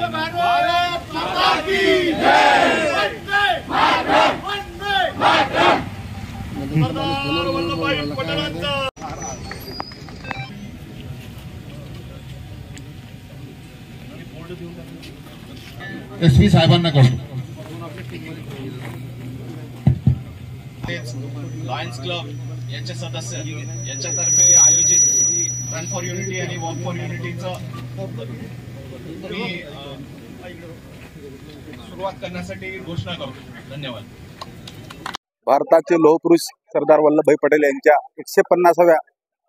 भारत माता की जय। सरदार वल्लभभाई पटेलांचा एसपी साहेबांना करतो। लायन्स क्लब यांचे सदस्य यांच्यातर्फे आयोजित रन फॉर युनिटी आणि वॉक फॉर युनिटीचं मी सुरुवात करण्यासाठी घोषणा करतो। धन्यवाद। भारताचे लोहपुरुष सरदार वल्लभभाई पटेल यांच्या 150व्या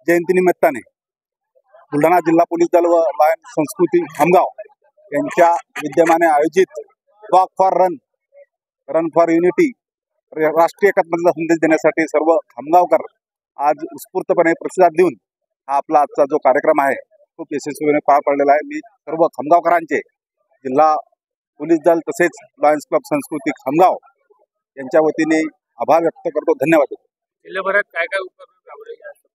जयंतीनिमित्ताने बुलढाणा जिल्हा पोलीस दल व लायन संस्कृती खामगाव यांच्या विद्यमाने आयोजित walk for run for unity राष्ट्रीय एकात्मतेचा संदेश देण्यासाठी सर्व खामगावकर आज उत्स्फूर्तपणे प्रतिसाद देऊन हा आपला आजचा जो कार्यक्रम आहे खूप यशस्वीपणे पार पडलेला आहे। मी सर्व खामगावकरांचे जिल्हा पोलीस दल तसेच लायन्स क्लब संस्कृती खामगाव यांच्या वतीने आभार व्यक्त करतो। धन्यवाद। जिल्हाभरात काय काय उपक्रम राबवले जातात?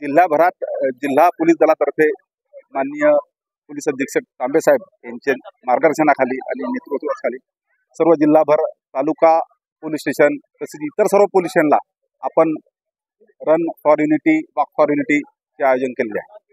जिल्हाभरात जिल्हा पोलीस दलातर्फे माननीय पोलीस अधीक्षक तांबे साहेब यांचे मार्गदर्शनाखाली आणि नेतृत्वाखाली सर्व जिल्हाभर तालुका पोलीस स्टेशन तसेच इतर सर्व पोलीस स्टेशनला आपण run for unity walk for unity चे आयोजन केलेले आहे।